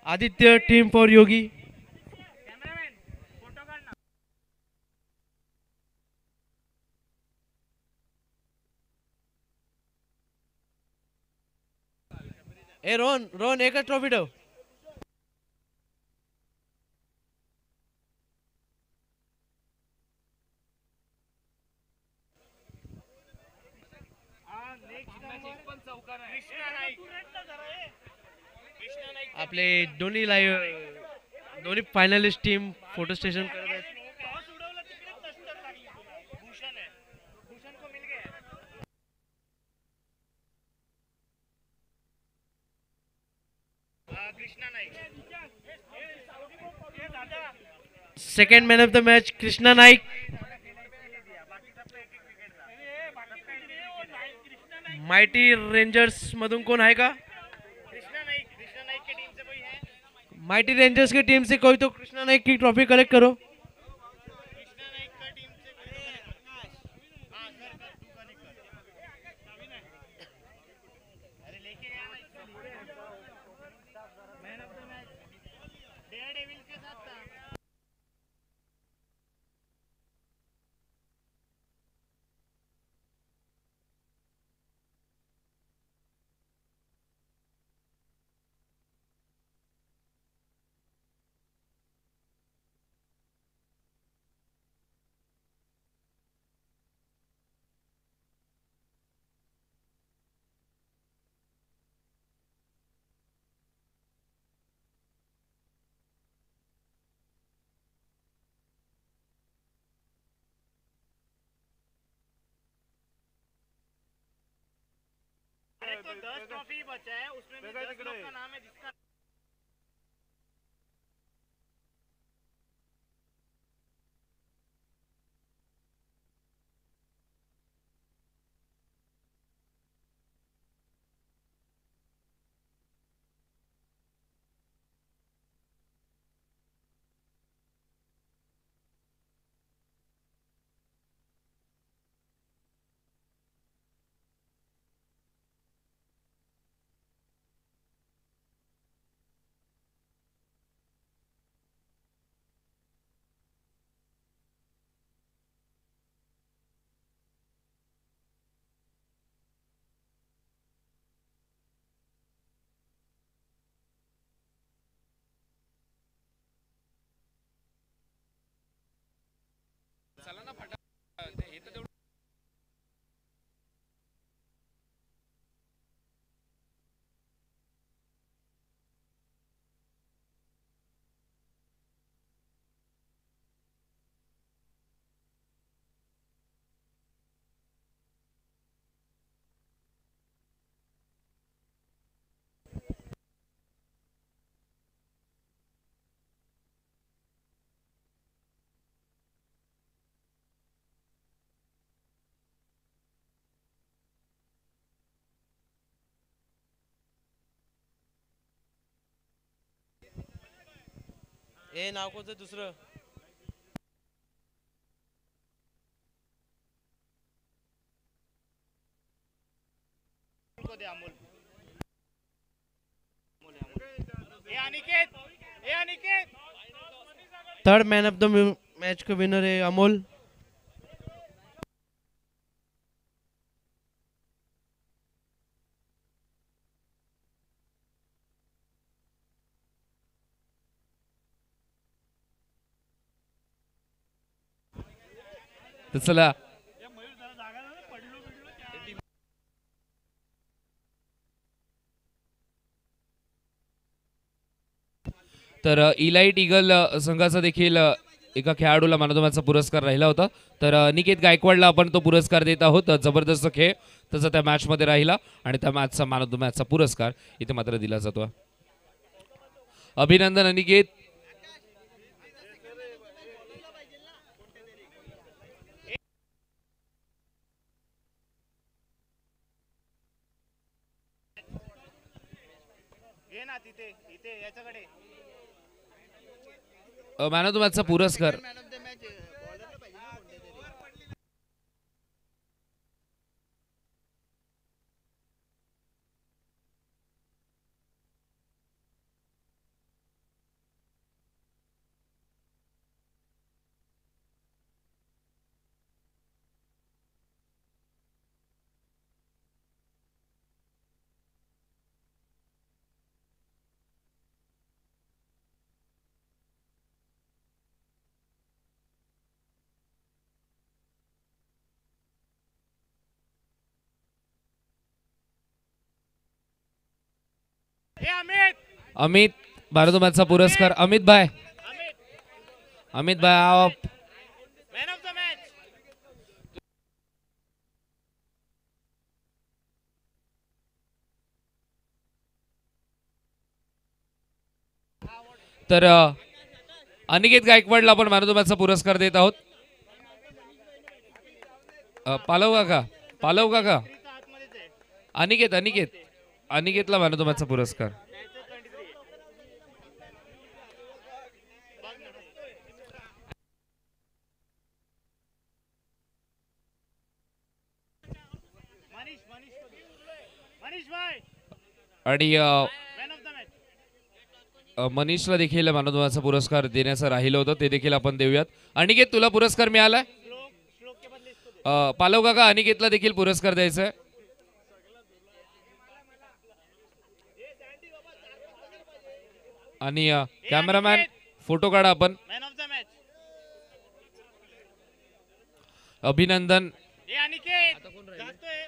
Aditya team for योगी. ए रोहन रोहन एकच trophy ठेव. आपले दोन्ही फायनलिस्ट टीम फोटो स्टेशन करत आहेत. Second man of the match Krishna Naik. Mighty rangers मधून कोण आहे का? माइटी रेंजर्स की टीम से कोई तो कृष्णा नाइक की ट्रॉफी कलेक्ट करो. तो 10 ट्रॉफी बचा है उसमें भी 10 लोग का नाम है जिसका ए नाव कोणतं दुसरं? को दे अमोल. ए अनिकेत ए Aniket. Third man of the match का विनर है अमोल. तर चला तर इलाइट ईगल संघाचा देखील एका खेळाडूला मॅन ऑफ द मॅचचा पुरस्कार राहिला होता. तर निकेत गायकवाडला आपण तो पुरस्कार देत आहोत. जबरदस्त खेळ त्याचा त्या मॅचमध्ये राहिला आणि त्या मॅचचा मॅन ऑफ द मॅचचा पुरस्कार इथे मात्र दिला जातो. अभिनंदन अनिकेत. मॅन ऑफ द मॅचचा पुरस्कार अमित मॅन ऑफ द मॅचचा पुरस्कार अमित भाई आप मैन ऑफ द मैच तर अनिकेत गायकवाडला आपण मॅन ऑफ द मॅचचा पुरस्कार देत आहोत. पालव काका अनिकेतला मॅन ऑफ द मॅचचा पुरस्कार. मनीष भाई आणि मैन ऑफ द मैच मनीषला देखील मॅन ऑफ द मॅचचा पुरस्कार देण्याचं राहिलं होतं, ते देखील आपण देऊयात. अनिकेत तुला पुरस्कार मिळालाय. श्लोक के बदले इसको पालव काका अनिकेतला देखील पुरस्कार द्यायचा आहे. आणि कॅमेरामॅन फोटो काढा आपण. मैन ऑफ द मैच अभिनंदन. ये अनिकेत जातोय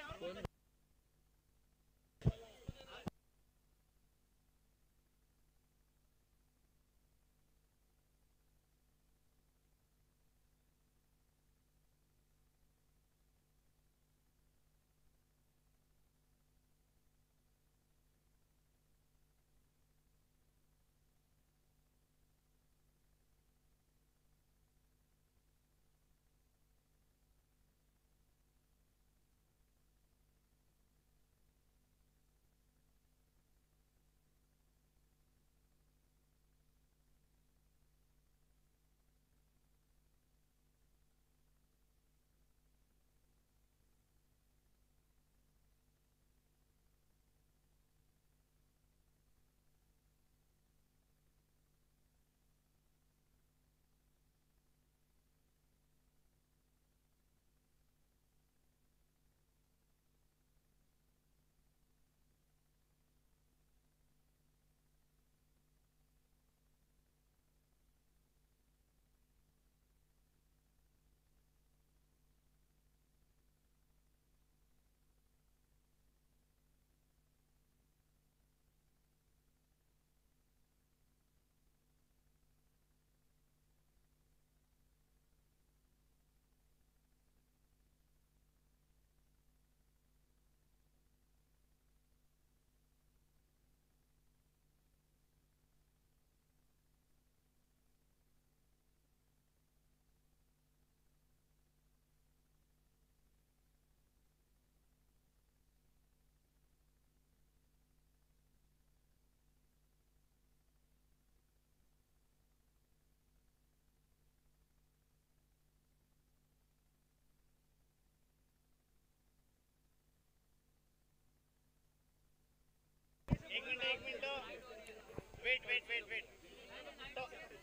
एक मिनिट वेट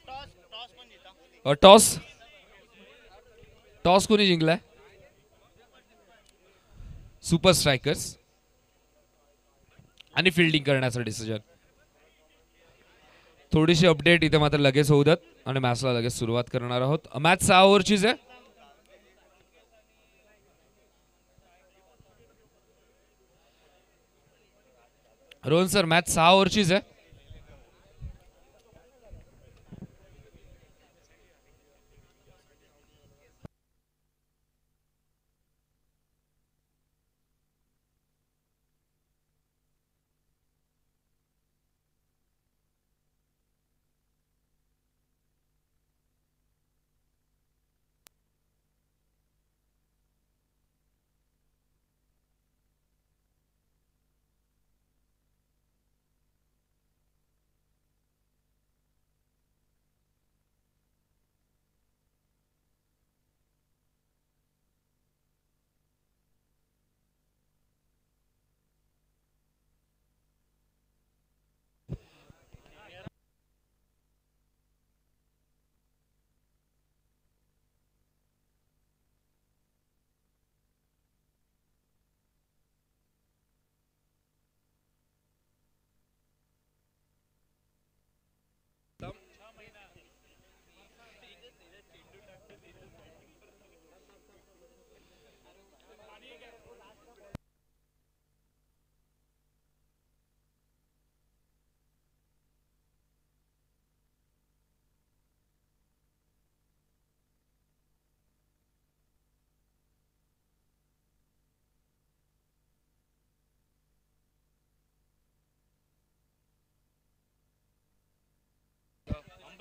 टॉस टॉस कोण जिता टॉस कोणी जिंकलाय. Super strikers. आणि फिल्डिंग करण्याचं डिसिजन. थोडीशी अपडेट इथे मात्र लगेच होऊ द्यात आणि मॅचला लगेच सुरुवात करणार आहोत. मॅच 6 ओव्हरचीच आहे. रोहन सर मॅच 6 ओव्हरचीच आहे.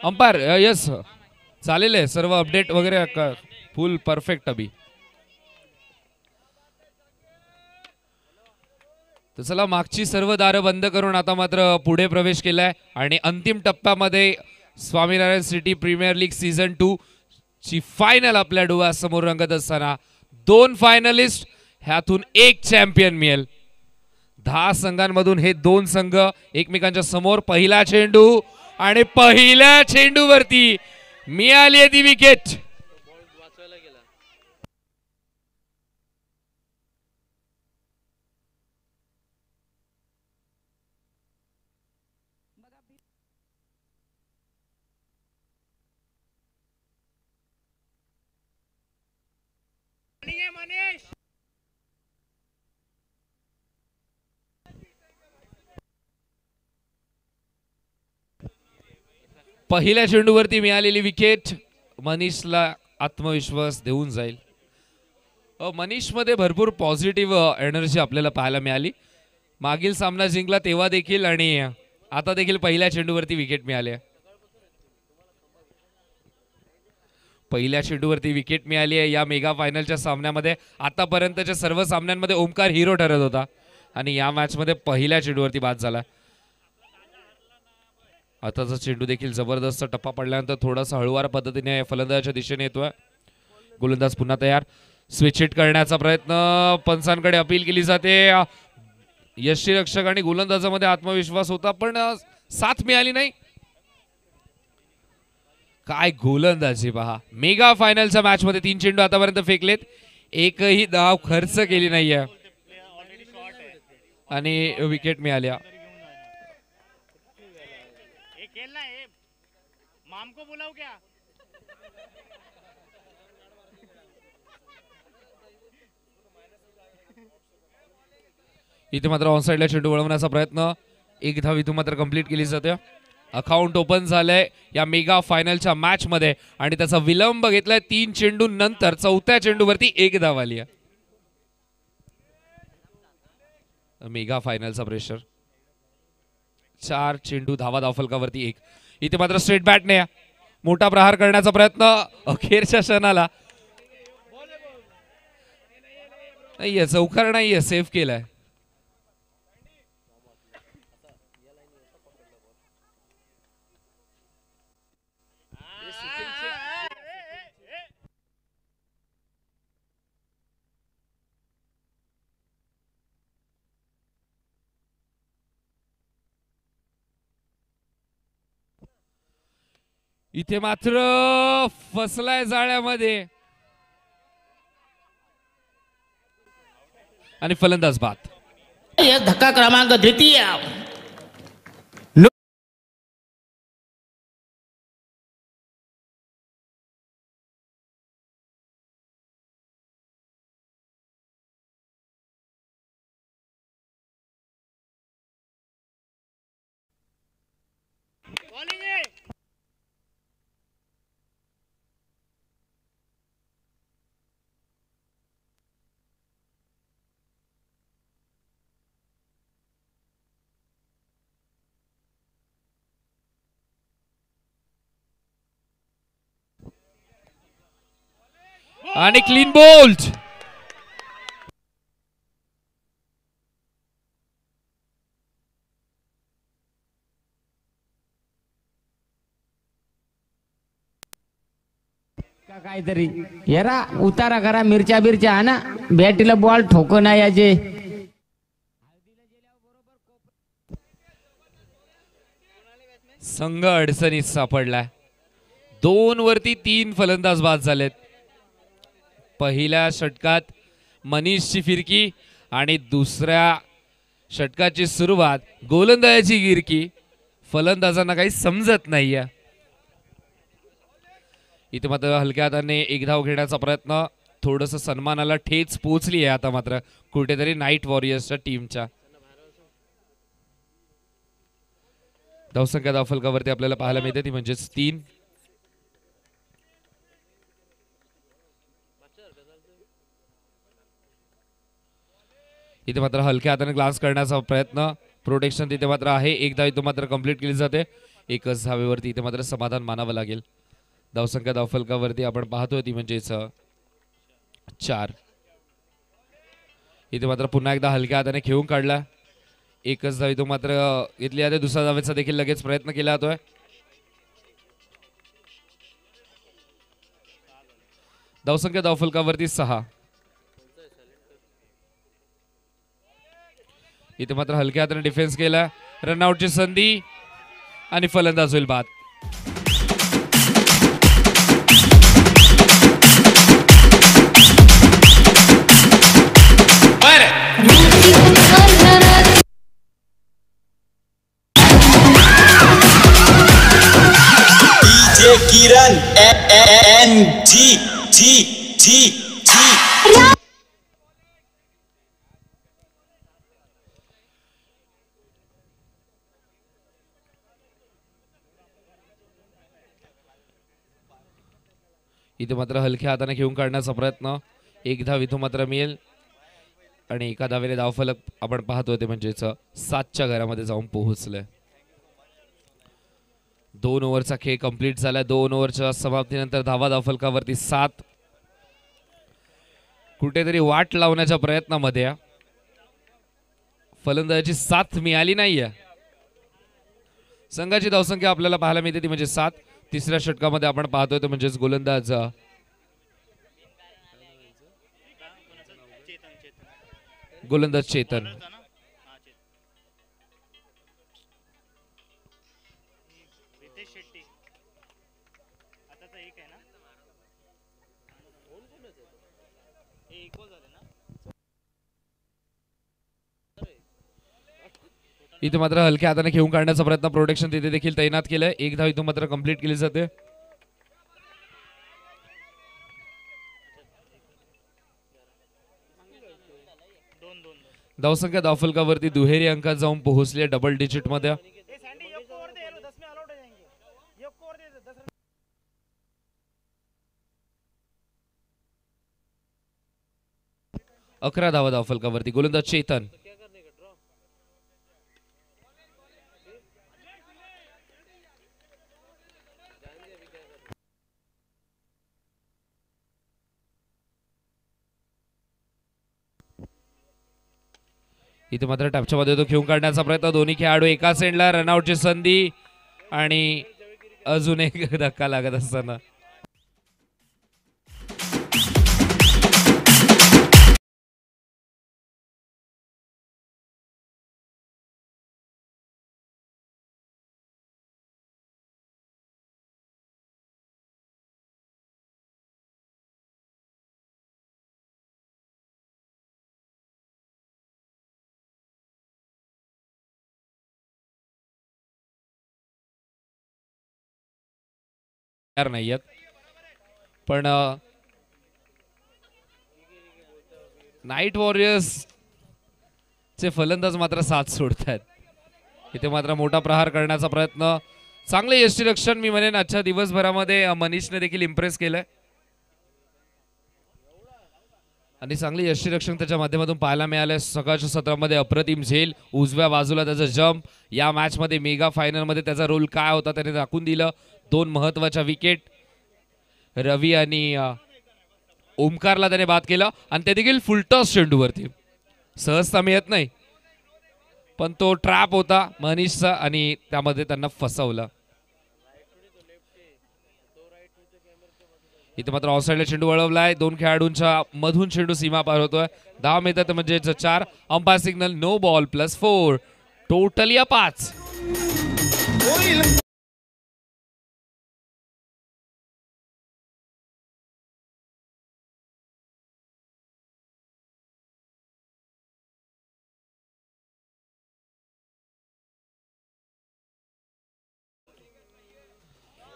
अंपायर यस चालेल आहे सर्व अपडेट वगैरे फुल परफेक्ट अभि. तर चला मागची सर्व दारं बंद करून आता मात्र पुढे प्रवेश केलाय आणि अंतिम टप्प्यामध्ये Swaminarayan city premier league season 2 ची फायनल आपल्या डोळ्यासमोर रंगत असताना 2 फायनलिस्ट ह्यातून 1 चॅम्पियन मिळेल. 10 संघांमधून हे 2 संघ एकमेकांच्या समोर. पहिला चेंडू आणि पहिल्या चेंडूवरती मिळाली आहे ती विकेट. मनीष पहिल्या चेंडूवरती मिळालेली विकेट मनीषला आत्मविश्वास देऊन जाईल. मनीषमध्ये भरपूर पॉझिटिव्ह एनर्जी आपल्याला पाहायला मिळाली. मागील सामना जिंकला तेव्हा देखील आणि आता देखील पहिल्या चेंडूवरती विकेट मिळाली. पहिल्या चेंडूवरती विकेट मिळाली आहे या मेगा फायनलच्या सामन्यामध्ये. आतापर्यंतच्या सर्व सामन्यांमध्ये ओमकार हिरो ठरत होता आणि या मॅचमध्ये पहिल्या चेंडूवरती बाद झाला. आताचा चेंडू देखील जबरदस्त टप्पा पडल्यानंतर थोडासा हळूवार पद्धतीने फलंदाजाच्या दिशेने येतोय. गोलंदाज पुन्हा तयार. स्विच हिट करण्याचा प्रयत्न पंचांकडे अपील केली जाते. यष्टीरक्षक आणि गोलंदाजामध्ये आत्मविश्वास होता पण साथ मिळाली नाही. काय गोलंदाजी पहा. मेगा फायनलच्या मॅच मध्ये 3 चेंडू आतापर्यंत फेकलेत. एकही धाव खर्च केली नाहीये आणि विकेट मिळाल्या. खेलना है माम को बुलाओ क्या. इथे मात्र ऑनसाइडला चेंडू वळवण्याचा प्रयत्न. एक धाव इथून मात्र कंप्लीट केली जाते. अकाउंट ओपन झालंय या मेगा फायनलच्या मॅच मध्ये आणि त्याचा विलंब घेतलाय. 3 चेंडू नंतर 4थ्या चेंडूवरती 1 धाव आली आहे. Mega फायनलचा pressure. 4 चेंडू धावा फलकावरती 1. इथे मात्र स्ट्रेट बॅटने मोठा प्रहार करण्याचा प्रयत्न अखेरच्या क्षणाला. नाहीये चौकार नाहीये सेव्ह केलाय. इथे मात्र फसलाय जाळ्यामध्ये आणि फलंदाज बाद. धक्का क्रमांक द्वितीय. बॉलिंग है. आणि क्लीन बोल्ड. काहीतरी येरा उतारा करा. मिरच्या बिरच्या हा ना. बॅटीला बॉल ठोको नाही याचे. संघ अडचणीत सापडलाय. 2 वरती 3 फलंदाज बाद झालेत. पहिल्या षटकात मनीषची फिरकी आणि दुसऱ्या षटकाची सुरुवात गोलंदाजाची गिरकी. फलंदाजांना काही समजत नाहीये. इथे मात्र हलक्या हाताने 1 धाव घेण्याचा प्रयत्न. थोडस सन्मानाला ठेच पोहोचली आहे आता मात्र कुठेतरी नाईट वॉरियर्सच्या टीमच्या. धावसंख्या धावफलकावरती आपल्याला पाहायला मिळते ती म्हणजेच 3. इथे मात्र हलक्या हाताने ग्लान्स करण्याचा प्रयत्न. प्रोटेक्शन तिथे मात्र आहे. 1 धाव इथं मात्र कंप्लीट केली जाते. एकच धावेवरती इथे मात्र समाधान मानावं लागेल. धावसंख्या धावफलकावरती आपण पाहतोय ती म्हणजेच 4. इथे मात्र पुन्हा एकदा हलक्या हाताने खेळून काढला. एकच धाव तो मात्र घेतली जाते. दुसऱ्या धावेचा देखील लगेच प्रयत्न केला जातोय. धावसंख्या धावफलकावरती 6. इथे मात्र हलक्या हाताने डिफेन्स केला. रनआउटची संधी आणि फलंदाज होईल बाद. किरण एन जी जी जी जी. इथे मात्र हलक्या हाताने घेऊन काढण्याचा प्रयत्न. एक धाव इथं मात्र मिळेल आणि एका धावेने धावफलक आपण पाहतोय ते म्हणजेच 7च्या घरामध्ये जाऊन पोहोचलंय. 2 ओव्हरचा खेळ कंप्लीट झाला. 2 ओव्हरच्या समाप्तीनंतर धावा धावफलकावरती 7. कुठेतरी वाट लावण्याच्या प्रयत्नामध्ये फलंदाजाची साथ मिळाली नाहीये. संघाची धावसंख्या आपल्याला पाहायला मिळते ती म्हणजे 7. तिसऱ्या षटकामध्ये आपण पाहतोय तो म्हणजेच गोलंदाज चेतन. रितेश शेट्टी आताचा एक आहे ना, हे इक्वल झाले ना. इथे मात्र हलक्या हाताने खेळून काढण्याचा प्रयत्न. प्रोटेक्शन तिथे देखील तैनात केलंय. एक धाव इथून मात्र कंप्लीट केली जाते. धावसंख्या धावफलकावरती दुहेरी अंकात जाऊन पोहोचली डबल डिजिट मध्ये. ये सैंडी एक को और दे, ये लो 10 में आउट हो जाएंगे. एक को और दे, 10 रन. 11 धावा धावफलकावरती. गोलंदाज चेतन. इथे मात्र टॅपच्या मध्ये तो खेळून काढण्याचा प्रयत्न. दोन्ही खेळाडू एका सेंडला. रनआउटची संधी आणि अजून एक धक्का लागत असताना नाहीयेत. पण नाईट वॉरियर्स चे फलंदाज मात्र साथ सोडतायत. इथे मात्र मोठा प्रहार करण्याचा प्रयत्न. चांगले यष्टीरक्षण मी म्हणेन आजच्या दिवसभरामध्ये मनीषने देखील इम्प्रेस केलंय आणि चांगले यष्टीरक्षण त्याच्या माध्यमातून पाहायला मिळाले. सकाळच्या सत्रामध्ये अप्रतिम झेल. उजव्या बाजूला त्याचा जम्प. या मॅच मध्ये मेगा फायनल मध्ये त्याचा रोल काय होता त्याने दाखवून दिलं. 2 महत्वाच्या विकेट. रवी आणि ओमकारला त्याने बाद केलं आणि ते देखील फुलटॉस चेंडूवरती. सहजता मिळत नाही पण तो ट्रॅप होता मनीषचा आणि त्यामध्ये त्यांना फसवलं. इथे मात्र ऑफसाईडला चेंडू वळवलाय. 2 खेळाडूंच्या मधून चेंडू सीमा पार होतोय. धाव मिळतात म्हणजे 4. Umpire signal no ball +4. Total या 5.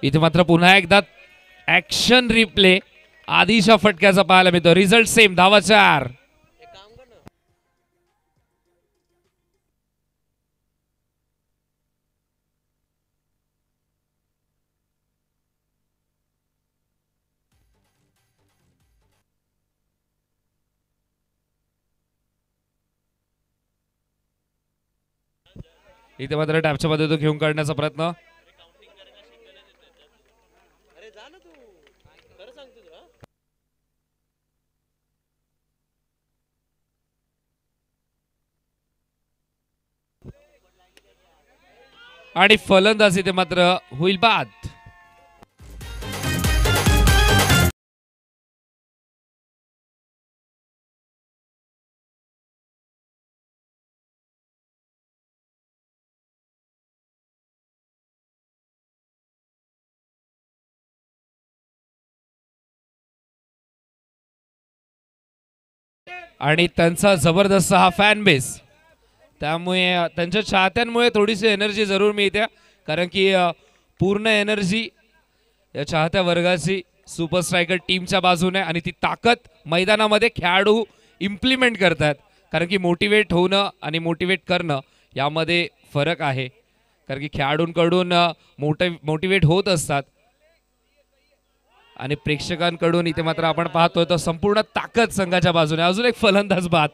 इथे मात्र पुन्हा एकदा ऍक्शन रिप्ले आधीच्या फटक्याचा पाहायला मिळतो. Result same. धावा 4. इथे मात्र टॅपच्या मध्ये तो घेऊन काढण्याचा प्रयत्न. आणि फलंदाजी ते मात्र होईल बाद. आणि त्यांचा जबरदस्त हा फॅन बेस, त्यामुळे त्यांच्या चाहत्यांमुळे थोडीशी एनर्जी जरूर मिळते, कारण की पूर्ण एनर्जी या चाहत्या वर्गाची सुपर स्ट्रायकर टीमच्या बाजूने आणि ती ताकद मैदानामध्ये खेळाडू इम्प्लिमेंट करतात, कारण की मोटिवेट होणं आणि मोटिवेट करणं यामध्ये फरक आहे, कारण की खेळाडूंकडून मोटिवेट होत असतात आणि प्रेक्षकांकडून इथे मात्र आपण पाहतोय तर संपूर्ण ताकद संघाच्या बाजूने. अजून एक फलंदाज बाद.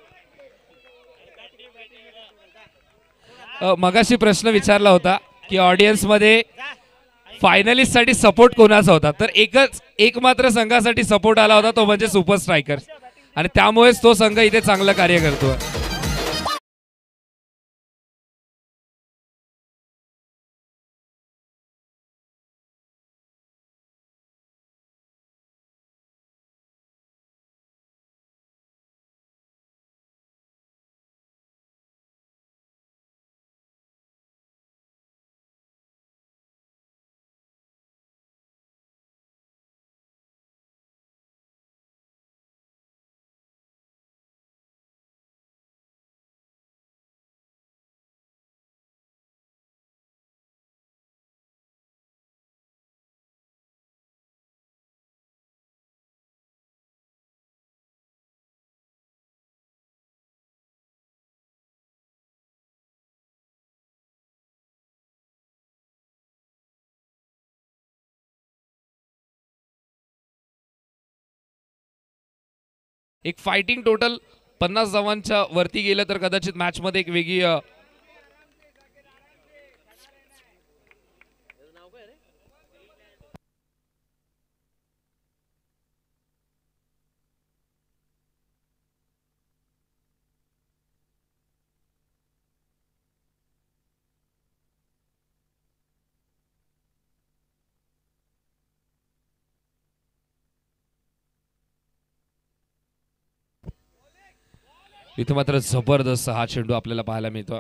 मगाशी प्रश्न विचारला होता की ऑडियन्स मध्ये फायनलिस्ट साठी सपोर्ट कोणाचा होता, तर एक मात्र संघासाठी सपोर्ट आला होता, तो म्हणजे सुपर स्ट्रायकर, आणि त्यामुळेच तो संघ इथे चांगलं कार्य करतो. एक फायटिंग टोटल 50 धावांच्या वरती गेलं तर कदाचित मॅच मध्ये एक वेगळी इथे मात्र जबरदस्त हा चेंडू आपल्याला पाहायला मिळतो.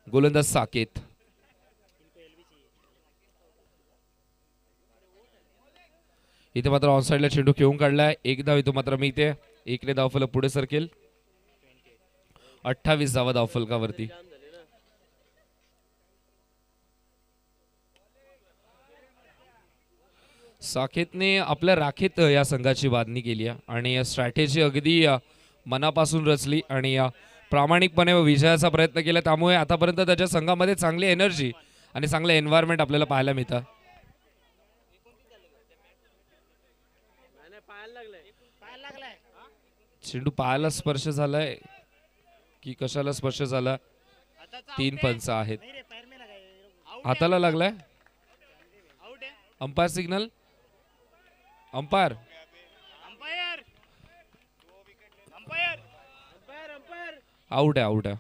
गोलंदाज साकेत. इथे मात्र ऑन साइडला चेंडू खेळून काढलाय. एक धाव इथं मात्र मिळते. एकने धावफलक पुढे सरकेल. 28 धावा धावफलकावरती. साकेतने आपल्या राखीत या संघाची बांधणी केली आहे आणि स्ट्रॅटेजी अगदी मनापासून रचली आणि प्रामाणिकपणे विजयाचा प्रयत्न केला, त्यामुळे आतापर्यंत त्याच्या संघामध्ये चांगली एनर्जी आणि चांगलं एन्व्हायरमेंट आपल्याला पाहायला मिळतं. चेंडू पायाला स्पर्श झालाय की कशाला स्पर्श झाला? 3 पंच आहेत. हाताला लागलाय. Umpire signal. अंपायर आउट आहे. आउट आहे.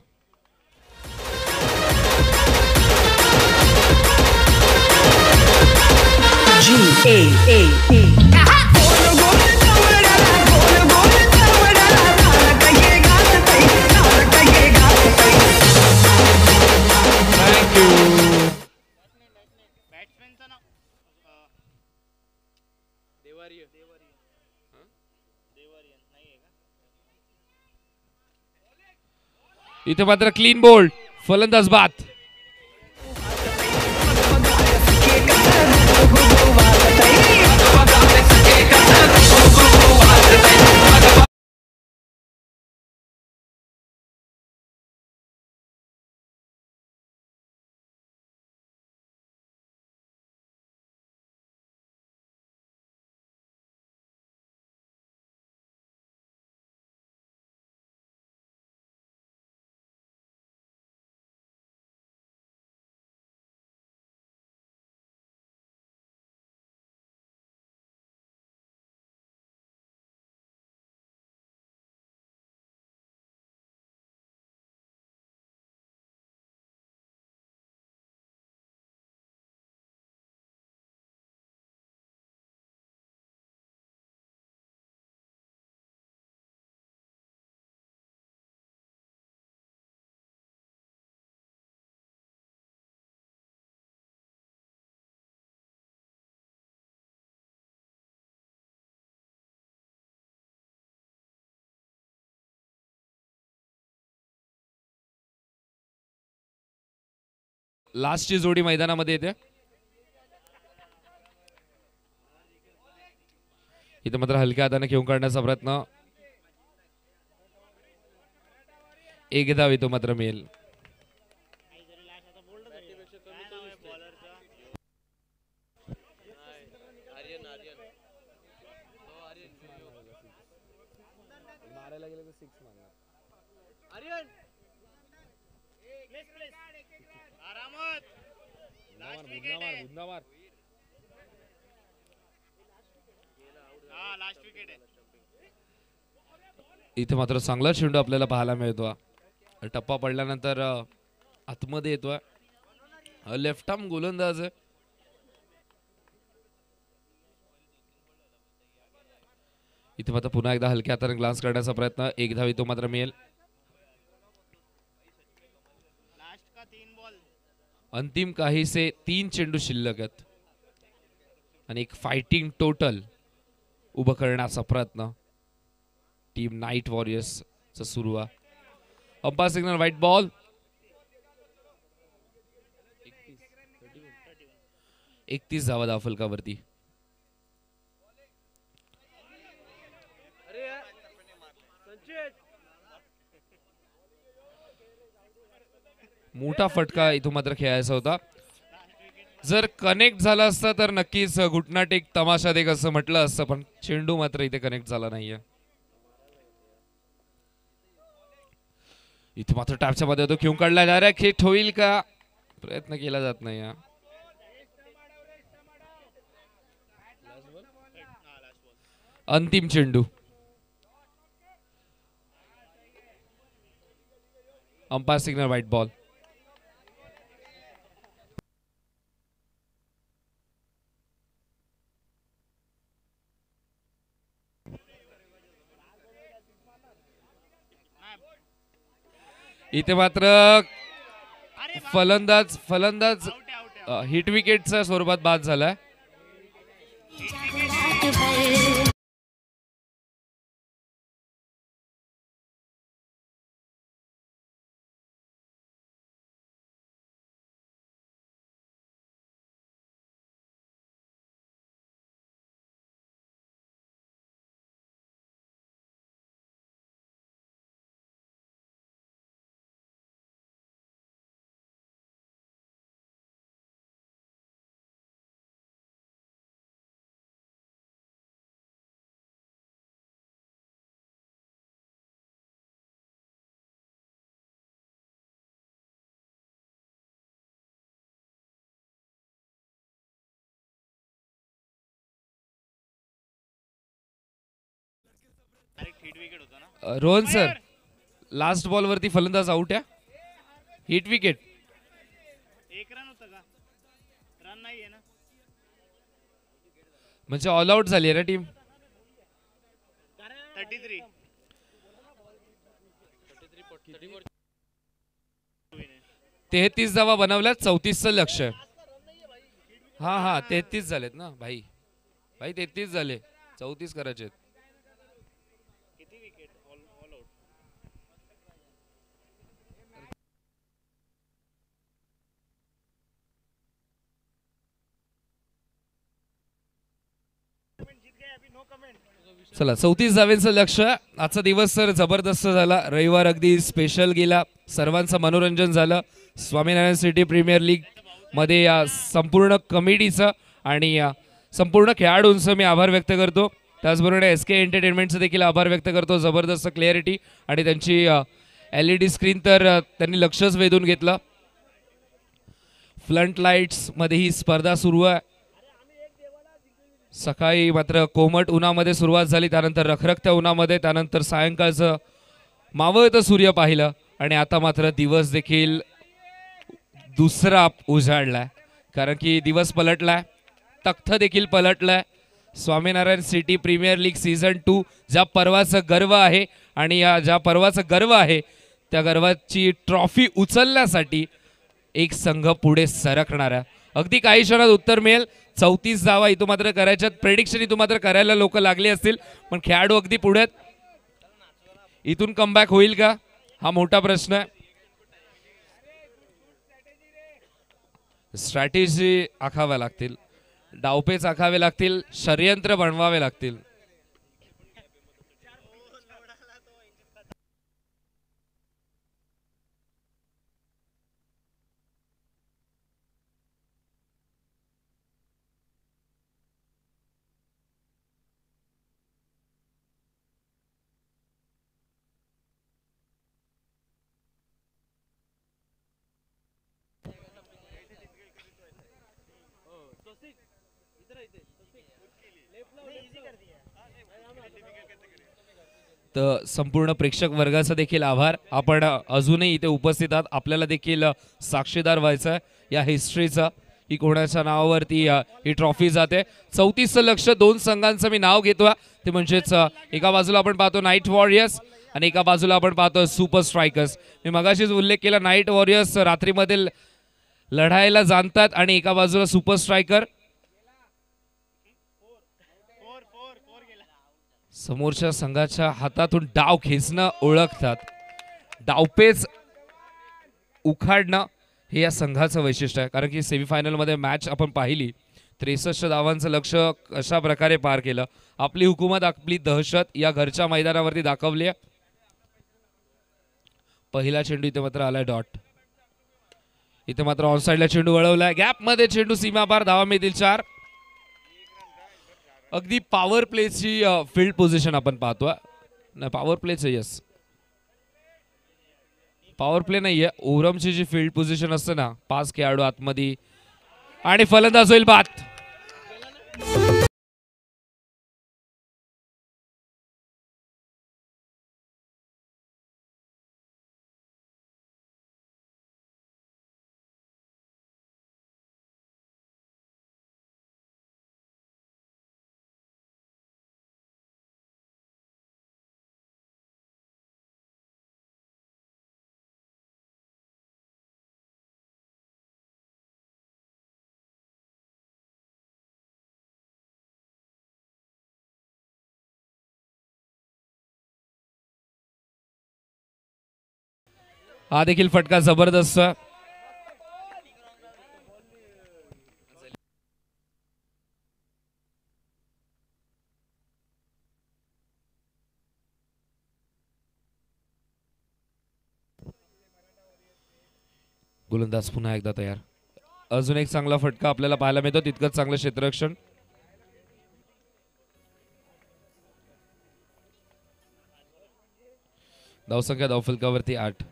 इथे मात्र क्लीन बोल्ड. फलंदाज बाद. लास्टची जोडी मैदानामध्ये येते. इथं मात्र हलक्या हाताने खेळून काढण्याचा प्रयत्न. एक धाव येतो मात्र मिळेल. इथे मात्र चांगला चेंडू आपल्याला पाहायला मिळतो. टप्पा पडल्यानंतर आतमध्ये येतोय. लेफ्ट आर्म गोलंदाज आहे. इथे मात्र पुन्हा एकदा हलक्या हाताने ग्लान्स करण्याचा प्रयत्न. एक धाव येतो मात्र मिळेल. अंतिम काहीसे 3 चेंडू शिल्लक आहेत आणि एक फायटिंग टोटल उभं करण्याचा प्रयत्न टीम नाईट वॉरियर्स चा सुरू आहे. Umpire signal white ball. 31 धावा धावफलकावरती. मोठा फटका इथून मात्र खेळायचा होता. जर कनेक्ट झाला असता तर नक्कीच घुटना टेक तमाशा देख असं म्हटलं असतं, पण चेंडू मात्र इथे कनेक्ट झाला नाहीये. इथे मात्र टॅपच्या मध्ये होतो. खेळून काढला डायरेक्ट हिट होईल का प्रयत्न केला जात नाही. अंतिम चेंडू. Umpire signal white ball. इथे मात्र फलंदाज हिट विकेटच्या स्वरूपात बाद झालाय. रोहन सर, लास्ट बॉल वरती फलंदाज आउट आहे. Hit wicket. 1 रन होता का? रन नाहीये ना, म्हणजे ऑल आउट झाली आहे ना टीम. 33. 33 धावा बनवल्यात. 34चं लक्ष आहे. हा 33 झालेत ना भाई. 33 झाले. 34 करायचे. किती विकेट ऑल आउट? चला 34 धावेंचं लक्ष. आजचा दिवस सर जबरदस्त झाला. रविवार अगदी स्पेशल गेला. सर्वांचं मनोरंजन झालं. स्वामीनारायण सिटी प्रीमियर लीग मध्ये या संपूर्ण कमिटीचं आणि संपूर्ण खेळाडूंचं मी आभार व्यक्त करतो. त्याचबरोबर SK एंटरटेनमेंटचं देखील आभार व्यक्त करतो. जबरदस्त क्लॅरिटी आणि त्यांची LED स्क्रीन तर त्यांनी लक्षच वेधून घेतलं. फ्लंट लाईट्स मध्ये ही स्पर्धा सुरू आहे. सकाळी मात्र कोमट उन्हामध्ये सुरुवात झाली, त्यानंतर रखरखत्या उन्हामध्ये, त्यानंतर सायंकाळचं मावळतं सूर्य पाहिलं आणि आता मात्र दिवस देखील दुसरा उजाडलाय. कारण की दिवस पलटलाय, तख्त देखील पलटलाय. Swaminarayan city premier league season 2 ज्या पर्वाचं गर्व आहे आणि या ज्या पर्वाचं गर्व आहे त्या गर्वाची ट्रॉफी उचलण्यासाठी एक संघ पुढे सरकणार आहे. अगदी काही क्षणात उत्तर मिळेल. 34 धावा इथं मात्र करायच्यात. प्रेडिक्शन इथं मात्र करायला लोक लागले असतील, पण खेळाडू अगदी पुढे आहेत. इथून कमबॅक होईल का हा मोठा प्रश्न आहे. स्ट्रॅटेजी आखाव्या लागतील, डावपेच आखावे लागतील, षडयंत्र बनवावे लागतील. तर संपूर्ण प्रेक्षक वर्गाचा देखील आभार. आपण अजूनही इथे उपस्थित आहात, आपल्याला देखील साक्षीदार व्हायचं आहे या हिस्ट्रीचा, की कोणाच्या नावावरती ही ट्रॉफी जाते. 34 लक्ष 2 संघांचं मी नाव घेतोय, ते म्हणजेच एका बाजूला आपण पाहतो नाईट वॉरियर्स आणि एका बाजूला आपण पाहतो सुपर स्ट्रायकर्स. मी मगाशीच उल्लेख केला, नाईट वॉरियर्स रात्रीमध्ये लढायला जाणतात आणि एका बाजूला सुपर स्ट्रायकर समोरच्या संघाच्या हातातून डाव खेचणं ओळखतात. डावपेच उखाडणं हे या संघाचं वैशिष्ट्य आहे, कारण की सेमीफायनलमध्ये मॅच आपण पाहिली, 63 धावांचं लक्ष अशा प्रकारे पार केलं. आपली हुकूमत, आपली दहशत या घरच्या मैदानावरती दाखवली आहे. पहिला चेंडू इथे मात्र आलाय डॉट, इथे मात्र ऑनसाइडला चेंडू वळवलाय, गॅप मध्ये चेंडू सीमापार, धावा मिळतील 4. अगदी पॉवर प्लेची फील्ड पोझिशन आपण पाहतोय. नाही, पॉवर प्लेच आहे, यस पॉवर प्ले नाहीये, ओव्हरमची जी फील्ड पोझिशन असते ना, 5 खेळाडू आतमध्ये आणि फलंदाज होईल बाद. हा देखील फटका जबरदस्त. गोलंदाज पुन्हा एकदा तयार. अजून एक चांगला फटका आपल्याला पाहायला मिळतो, तितकंच चांगलं क्षेत्ररक्षण. धावसंख्या धावफलकावरती 8.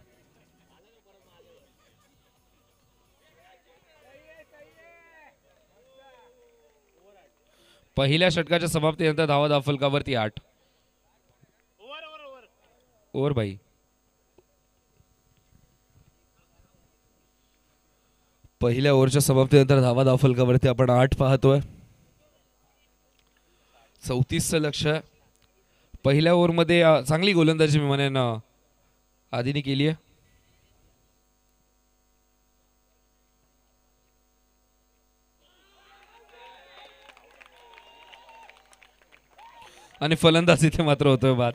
पहिल्या षटकाच्या समाप्तीनंतर धावा धावफलकावरती 8. Over by. पहिल्या ओव्हरच्या समाप्तीनंतर धावा धावफलकावरती आपण 8 पाहतोय. 34 लक्ष. पहिल्या ओव्हरमध्ये चांगली गोलंदाजी मी म्हणेन आधीने केली आहे. आणि फलंदाज इथे मात्र होतोय बाद.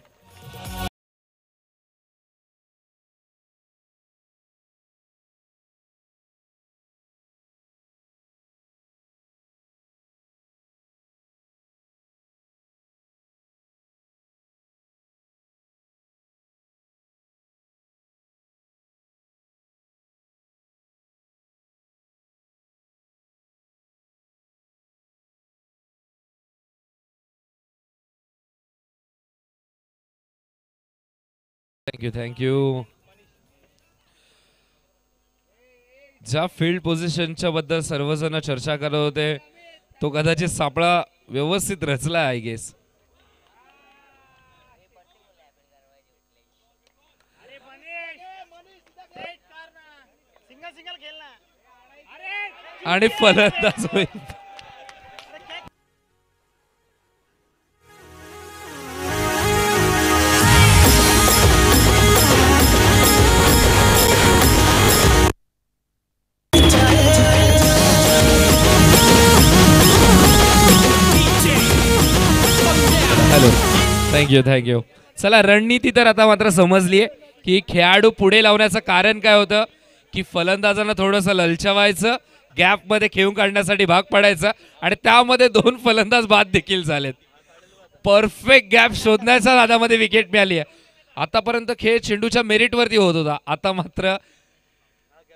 थँक्यू. ज्या फील्ड पोझिशनच्या बद्दल सर्वजण चर्चा करत होते, तो कदाचित सापळा व्यवस्थित रचला आय गेस. आणि फलंदाज होईल. थँक्यू. चला, रणनीती तर आता मात्र समजली आहे की खेळाडू पुढे लावण्याचं कारण काय होतं, की फलंदाजांना थोडंसं ललचवायचं, गॅप मध्ये खेळून काढण्यासाठी भाग पडायचा आणि त्यामध्ये 2 फलंदाज बाद देखील झालेत. परफेक्ट गॅप शोधण्याच्या नादामध्ये विकेट मिळाली आहे. आतापर्यंत खेळ चेंडूच्या मेरिट वरती होत होता, आता मात्र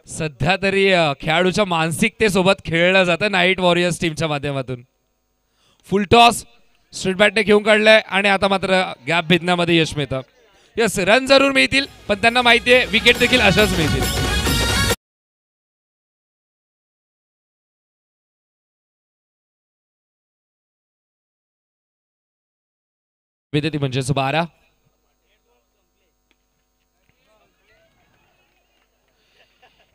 सध्या तरी खेळाडूच्या मानसिकतेसोबत खेळलं जातं नाईट वॉरियर्स टीमच्या माध्यमातून. फुल टॉस स्ट्रेट बॅटने घेऊन काढलाय आणि आता मात्र गॅप भेदण्यामध्ये यश मिळतं. यस, रन जरूर मिळतील पण त्यांना माहिती आहे विकेट देखील अशाच मिळतील. विदेती म्हणजेच 12.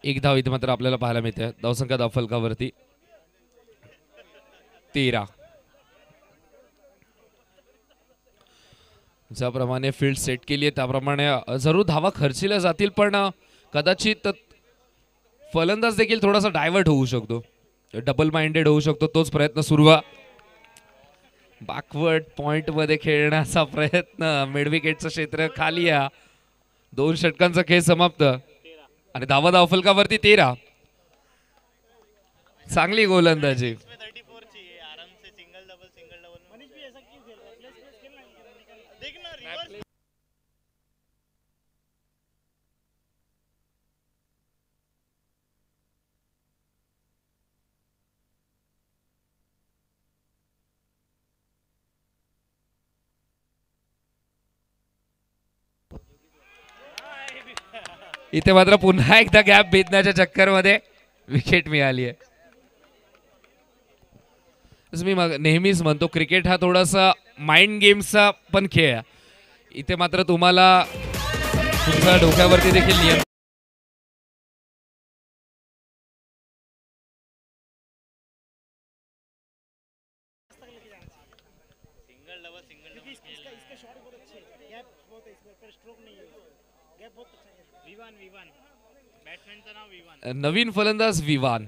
एक धाव इथे मात्र आपल्याला पाहायला मिळते. धावसंख्या धावफलकावरती 13. ज्याप्रमाणे फील्ड सेट केली आहे त्याप्रमाणे जरूर धावा खर्चिल्या जातील पण कदाचित फलंदाज देखील थोडासा डायव्हर्ट होऊ शकतो, डबल माइंडेड होऊ शकतो. तोच प्रयत्न सुरू आहे. बॅकवर्ड पॉइंट मध्ये खेळण्याचा प्रयत्न, मिड विकेटचं क्षेत्र खाली आहे. 2 षटकांचा खेळ समाप्त आणि धावा धावफलकावरती 13. चांगली गोलंदाजी. इसमें 34 चाहिए आराम से, सिंगल डबल मनीष भी ऐसा क्यों खेल रहा है? प्लेस खेलना है, देखना रिवर्स. इथे मात्र पुन्हा एकदा गॅप भेदण्याच्या चक्करमध्ये विकेट मिळाली आहे. मी नेहमीच म्हणतो क्रिकेट हा थोडासा माइंड गेमचा पण खेळ आहे. इथे मात्र तुम्हाला तुमच्या डोक्यावरती देखील नियंत्रण. इसका शॉट बहुत अच्छे है, गैप बहुत है इसमें, पर स्ट्रोक नहीं है, गैप बहुत अच्छा है. विवान बॅट्समॅनचं नाव विवान. नवीन फलंदाज विवान.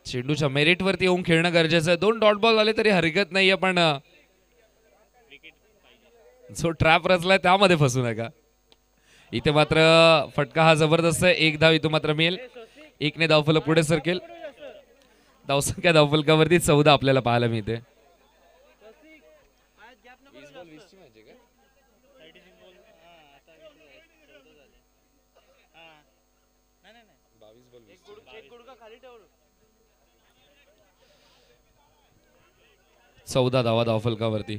चेंडूच्या मेरिट वरती येऊन खेळणं गरजेचं आहे. 2 डॉट बॉल आले तरी हरकत नाहीये पण जो ट्रॅप रचलाय त्यामध्ये फसू नका. इथे मात्र फटका हा जबरदस्त आहे. 1 धाव इथं मात्र मिळेल. 1 ने धावफलक पुढे सरकेल. धावसंख्या धावफलकावरती 14 आपल्याला पाहायला मिळते. चौदा धावा धावफलकावरती.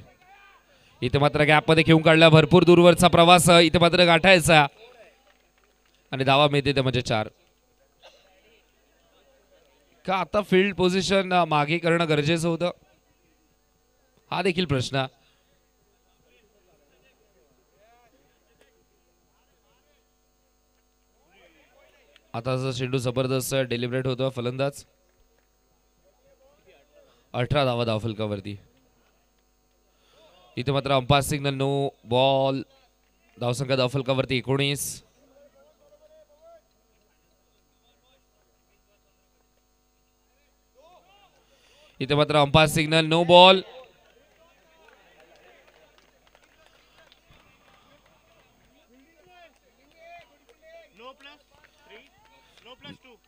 इथे मात्र गॅप मध्ये घेऊन काढला. भरपूर दूरवरचा प्रवास इथे मात्र गाठायचा आणि धावा मिळते ते म्हणजे 4. का आता फील्ड पोझिशन मागे करणं गरजेचं होतं, हा देखील प्रश्न. आता चेंडू जबरदस्त डेलिब्रेट होतो. फलंदाज 18 धावा धावफलकावरती. इथे मात्र अंपायर सिग्नल नो बॉल. धावसंख्या धावफलकावरती 19. इथे मात्र umpire signal no ball.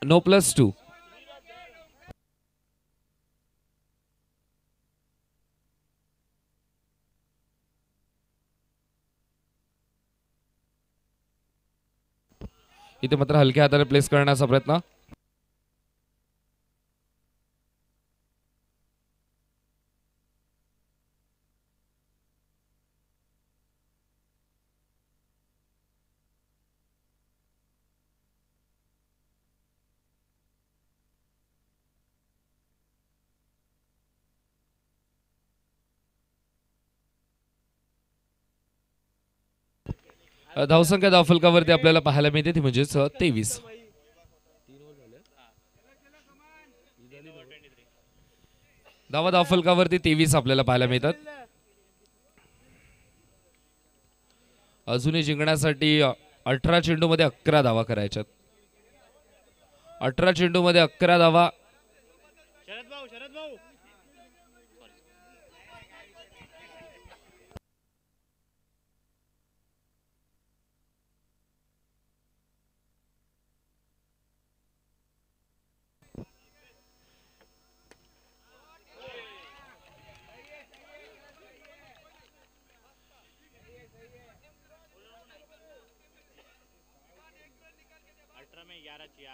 No plus 2. इथे मात्र हलक्या हाताने प्लेस करण्याचा प्रयत्न. धावसंख्या धावफलकावरती आपल्याला पाहायला मिळते ती म्हणजेच 23. धावा धावफलकावरती 23 आपल्याला पाहायला मिळतात. अजूनही जिंकण्यासाठी 18 चेंडू मध्ये 11 धावा करायच्यात. 18 चेंडू मध्ये 11 धावा. शरद भाऊ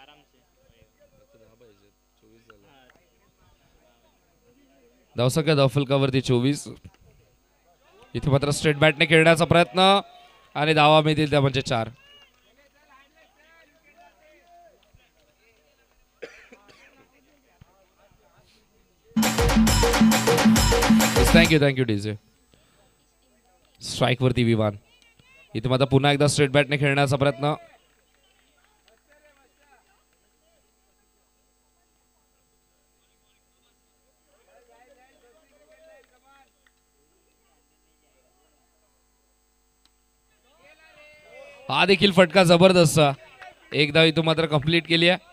आराम से हाँ, धावसंख्या धावफलकावरती 24. इथे मात्र स्ट्रेट बॅटने खेळण्याचा प्रयत्न आणि धावा मिळतील त्या म्हणजे 4. Thank you DJ. स्ट्राईक वरती विमान. इथे मात्र पुन्हा एकदा स्ट्रेट बॅटने खेळण्याचा प्रयत्न. हा देखील फटका जबरदस्त. एकदा इथून मात्र कंप्लीट केली आहे.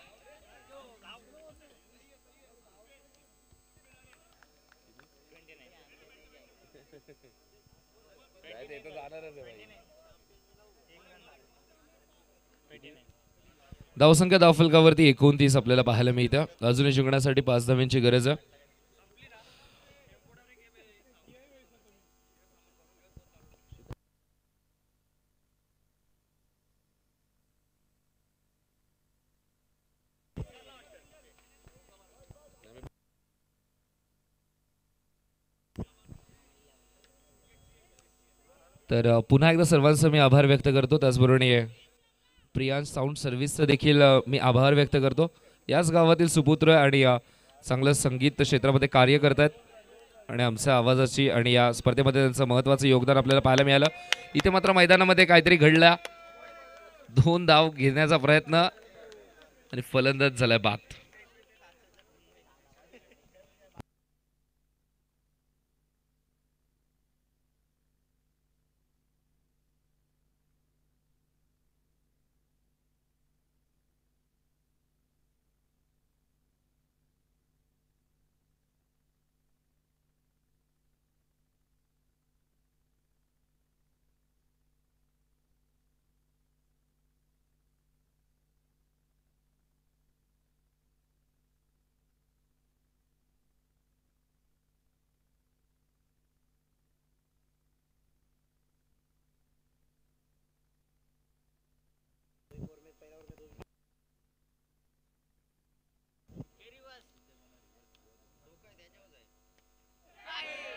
धावसंख्या धावफलकावरती 29 आपल्याला पाहायला मिळतं. अजूनही जिंकण्यासाठी 5 धावांची गरज आहे. तर पुन्हा एकदा सर्वांचं मी आभार व्यक्त करतो. त्याचबरोबर प्रियांश साऊंड सर्व्हिसचं देखील मी आभार व्यक्त करतो. याच गावातील सुपुत्र आणि चांगलं संगीत क्षेत्रामध्ये कार्य करतात आणि आमच्या आवाजाची आणि या स्पर्धेमध्ये त्यांचं महत्त्वाचं योगदान आपल्याला पाहायला मिळालं. इथे मात्र मैदानामध्ये काहीतरी घडलं. 2 धाव घेण्याचा प्रयत्न आणि फलंदाज झालाय बाद.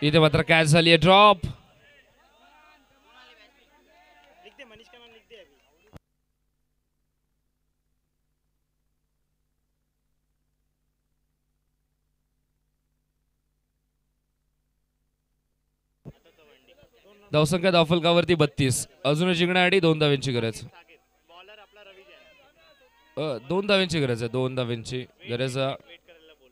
इथे मात्र कॅच झाली आहे. ड्रॉप. लिख दे मनीष का नाम लिख दे अभी. धावसंख्या धावफलकावरती 32. अजूनही जिंकण्यासाठी 2 धावांची गरज. बॉलर आपला रवी जैन. 2 धावांची गरज आहे. 2 धावांची गरज आहे. वेट करायला बोल.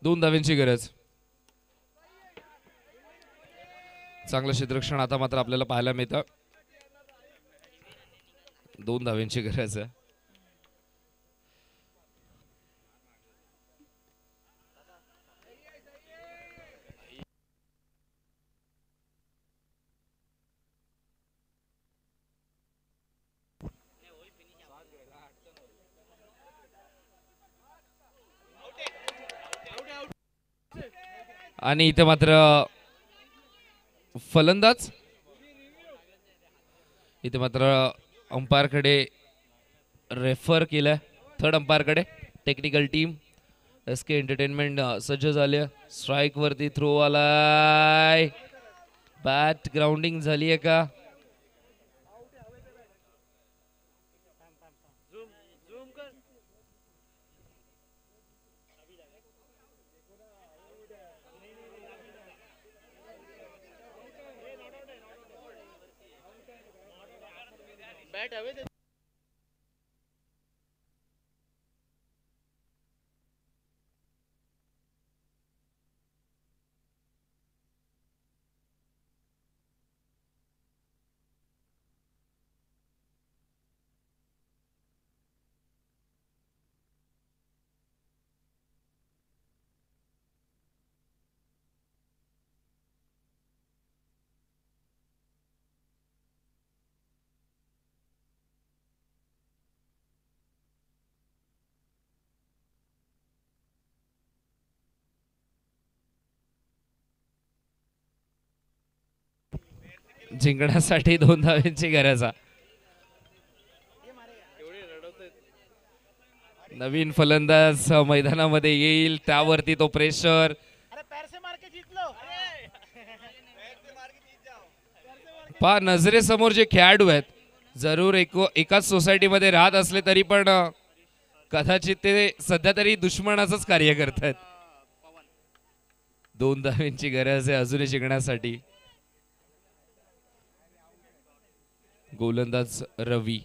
2 धावांची गरज. चांगलं क्षेत्ररक्षण आता मात्र आपल्याला पाहायला मिळतं. 2 धावांची गरज आहे. आणि इथे मात्र फलंदाज. इथे मात्र अंपायरकडे रेफर केलंय. थर्ड अंपायरकडे टेक्निकल टीम SK एंटरटेनमेंट सज्ज झाले. स्ट्राईक वरती थ्रो आलाय. बॅट ग्राउंडिंग झाली आहे का? झूम कर. बैट हवे दे. जिंकण्यासाठी 2 धावांची गरज आहे. नवीन फलंदाज मैदानामध्ये येईल, त्यावरती तो प्रेशर. अरे पैर से मार के जीत लो. पहा नजरेसमोर जे खेळाडू आहेत, जरूर एकाच सोसायटीमध्ये राहत असले तरी पण कदाचित ते सध्या तरी दुश्मनाचंच कार्य करतात. 2 धावांची गरज आहे अजूनही जिंकण्यासाठी. गोलंदाज रवी.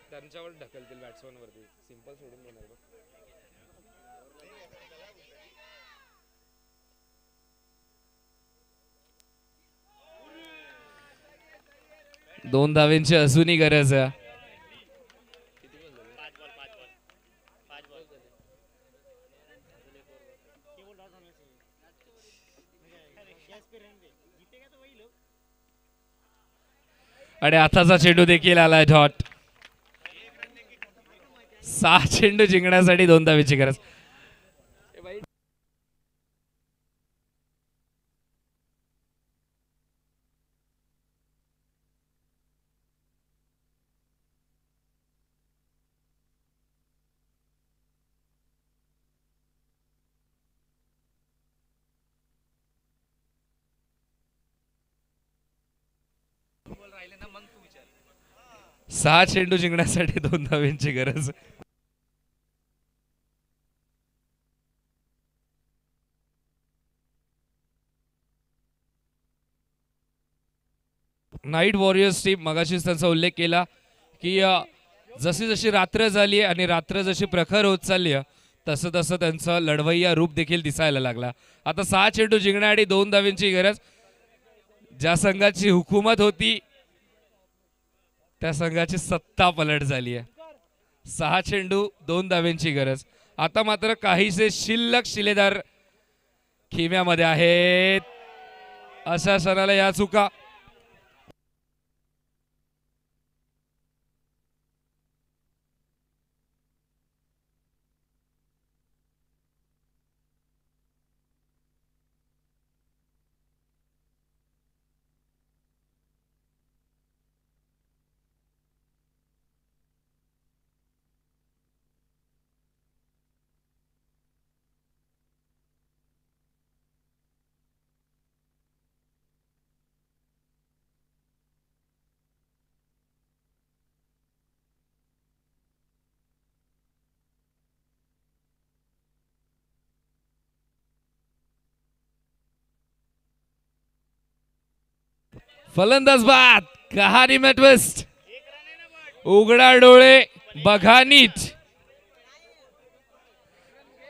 त्यांच्यावर ढकलतील बॅट्समन वरती, सिंपल सोडून देणार. 2 धावांची अजूनही गरज आहे. आणि आताचा चेंडू देखील आलाय डॉट. 6 चेंडू जिंकण्यासाठी 2 धावांची गरज. सहा चेंडू जिंकण्यासाठी 2 धावांची गरज. नाईट वॉरियर्स टीम मगाशीच त्यांचा उल्लेख केला की जशी जशी रात्र झाली आणि रात्र जशी प्रखर होत चालली तसं तसं त्यांचं लढवय्या रूप देखील दिसायला लागला. आता 6 चेंडू जिंकण्यासाठी 2 धावांची गरज. ज्या संघाची हुकूमत होती त्या संघाची सत्ता पलट झाली आहे. 6 चेंडू 2 धावांची गरज. आता मात्र काहीसे शिल्लक शिलेदार खिम्यामध्ये आहेत. अशा क्षणाला या चुका. फलंदाज बाद. कहाणी में ट्विस्ट. उघडा डोळे बघा नीट.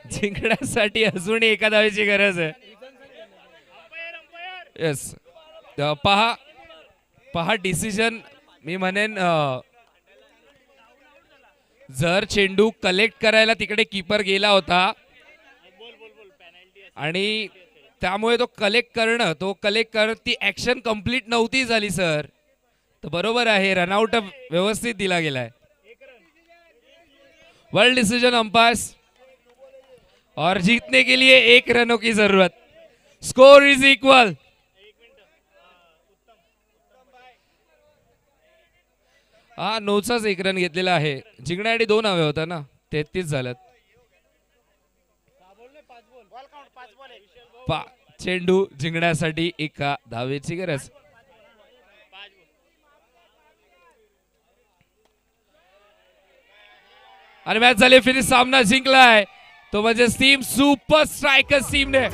जिंकण्यासाठी अजूनही 1 धावेची गरज आहे. येस पहा पहा डिसिजन. मी म्हणेन जर चेंडू कलेक्ट करायला तिकडे कीपर गेला होता आणि त्यामुळे तो कलेक्ट करणं ती ऍक्शन कंप्लीट नव्हती झाली सर, तर बरोबर आहे रनआउट व्यवस्थित दिला गेलाय. वर्ल्ड डिसीजन अंपायर्स और जीतने के लिए 1 रनों की जरूरत. Score is equal. हा 9चाच 1 रन घेतलेला आहे. जिंकण्यासाठी 2 हवे होता ना, 33 झाल्यात. चेंडू जिंकण्यासाठी 1 धावेची गरज. आणि मॅच झाली फिनिश. सामना जिंकलाय तो म्हणजे टीम सुपर स्ट्रायकर्स टीमने.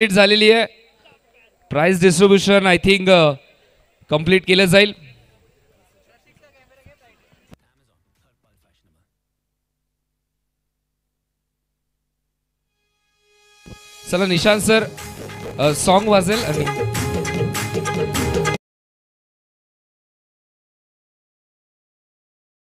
झालेली आहे. Price distribution I think complete केलं जाईल. चला निशांत सर सॉन्ग वाजेल आणि